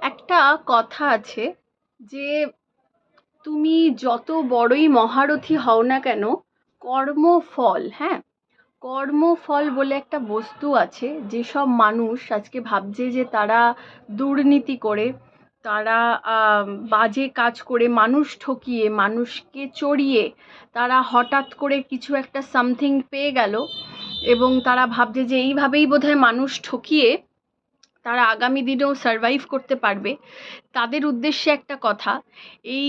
একটা কথা আছে যে তুমি যত বড়ই মহারথী হও না কেন, কর্মফল, হ্যাঁ, কর্মফল বলে একটা বস্তু আছে। যেসব মানুষ আজকে ভাবছে যে তারা দুর্নীতি করে, তারা বাজে কাজ করে, মানুষ ঠকিয়ে, মানুষকে চড়িয়ে তারা হঠাৎ করে কিছু একটা সামথিং পেয়ে গেল, এবং তারা ভাবছে যে এইভাবেই বোধহয় মানুষ ঠকিয়ে তারা আগামী দিনেও সারভাইভ করতে পারবে, তাদের উদ্দেশ্যে একটা কথা। এই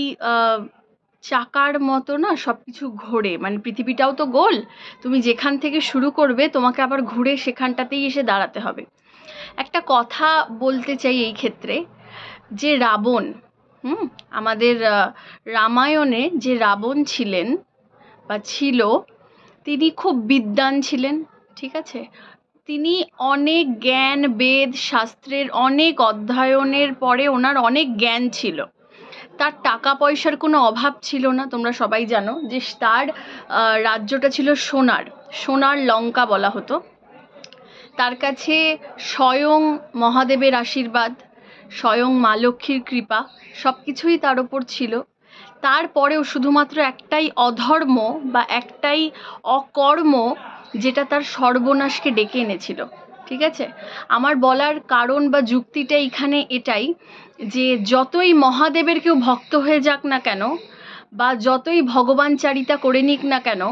চাকার মতো না সব কিছু ঘোরে, মানে পৃথিবীটাও তো গোল। তুমি যেখান থেকে শুরু করবে তোমাকে আবার ঘুরে সেখানটাতেই এসে দাঁড়াতে হবে। একটা কথা বলতে চাই এই ক্ষেত্রে, যে রাবণ, আমাদের রামায়ণে যে রাবণ ছিলেন বা ছিল, তিনি খুব বিদ্বান ছিলেন, ঠিক আছে। তিনি অনেক জ্ঞান, বেদ শাস্ত্রের অনেক অধ্যয়নের পরে ওনার অনেক জ্ঞান ছিল। তার টাকা পয়সার কোনো অভাব ছিল না। তোমরা সবাই জানো যে তার রাজ্যটা ছিল সোনার, সোনার লঙ্কা বলা হতো। তার কাছে স্বয়ং মহাদেবের আশীর্বাদ, স্বয়ং মা লক্ষ্মীর কৃপা সব কিছুই তার ওপর ছিল। তারপরেও শুধুমাত্র একটাই অধর্ম বা একটাই অকর্ম যেটা তার সর্বনাশকে ডেকে এনেছিল, ঠিক আছে। আমার বলার কারণ বা যুক্তিটা এখানে এটাই, যে যতই মহাদেবের কেউ ভক্ত হয়ে যাক না কেন, বা যতই ভগবান চারিতা করে নিক না কেন,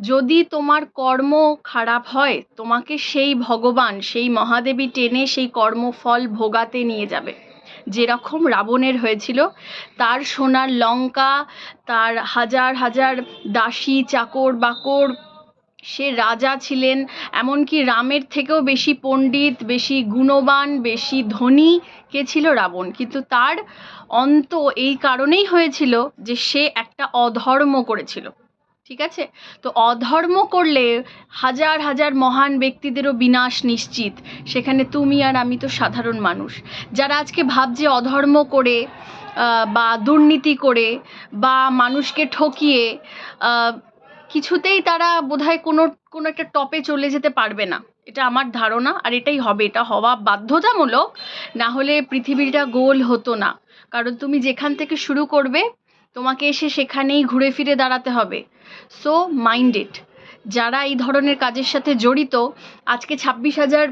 যদি তোমার কর্ম খারাপ হয়, তোমাকে সেই ভগবান, সেই মহাদেবী টেনে সেই কর্মফল ভোগাতে নিয়ে যাবে। যেরকম রাবণের হয়েছিল, তার সোনার লঙ্কা, তার হাজার হাজার দাসী চাকর বাকর, সে রাজা ছিলেন, এমনকি রামের থেকেও বেশি পণ্ডিত, বেশি গুণবান, বেশি ধনী কে ছিল? রাবণ। কিন্তু তার অন্ত এই কারণেই হয়েছিল যে সে একটা অধর্ম করেছিল, ঠিক আছে। তো অধর্ম করলে হাজার হাজার মহান ব্যক্তিদেরও বিনাশ নিশ্চিত। সেখানে তুমি আর আমি তো সাধারণ মানুষ, যারা আজকে ভাবছে অধর্ম করে বা দুর্নীতি করে বা মানুষকে ঠকিয়ে কিছুতেই তারা বোধহয় কোনো একটা টপে চলে যেতে পারবে না। এটা আমার ধারণা, আর এটাই হবে, এটা হওয়া বাধ্যতামূলক, না হলে পৃথিবীটা গোল হতো না। কারণ তুমি যেখান থেকে শুরু করবে তোমাকে এসে সেখানেই ঘুরে ফিরে দাঁড়াতে হবে। So mind it. যারা এই ধরনের কাজের সাথে জড়িত, আজকে 26,000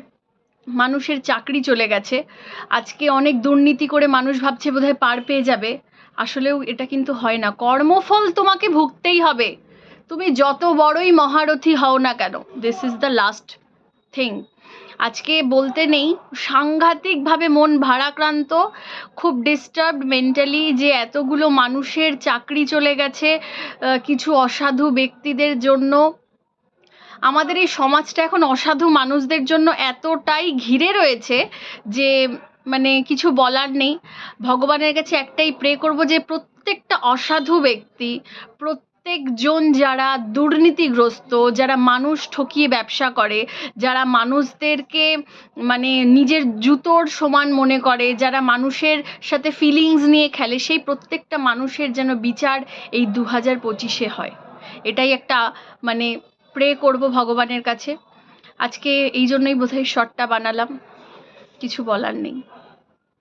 মানুষের চাকরি চলে গেছে, আজকে অনেক দুর্নীতি করে মানুষ ভাবছে বোধহয় পার পেয়ে যাবে, আসলেও এটা কিন্তু হয় না। কর্মফল তোমাকে ভুগতেই হবে, তুমি যত বড়ই মহারথী হও না কেন। This is the last thing. আজকে বলতে নেই, সাংঘাতিকভাবে মন ভারাক্রান্ত, খুব ডিস্টার্বড মেন্টালি, যে এতগুলো মানুষের চাকরি চলে গেছে কিছু অসাধু ব্যক্তিদের জন্য। আমাদের এই সমাজটা এখন অসাধু মানুষদের জন্য এতটাই ঘিরে রয়েছে যে মানে কিছু বলার নেই। ভগবানের কাছে একটাই প্রে করব যে প্রত্যেকটা অসাধু ব্যক্তি, প্রত্যেকজন যারা দুর্নীতিগ্রস্ত, যারা মানুষ ঠকিয়ে ব্যবসা করে, যারা মানুষদেরকে মানে নিজের জুতোর সমান মনে করে, যারা মানুষের সাথে ফিলিংস নিয়ে খেলে, সেই প্রত্যেকটা মানুষের যেন বিচার এই 2025-এ হয়। এটাই একটা মানে প্রে করব ভগবানের কাছে। আজকে এই জন্যই বোধহয় শর্টটা বানালাম, কিছু বলার নেই।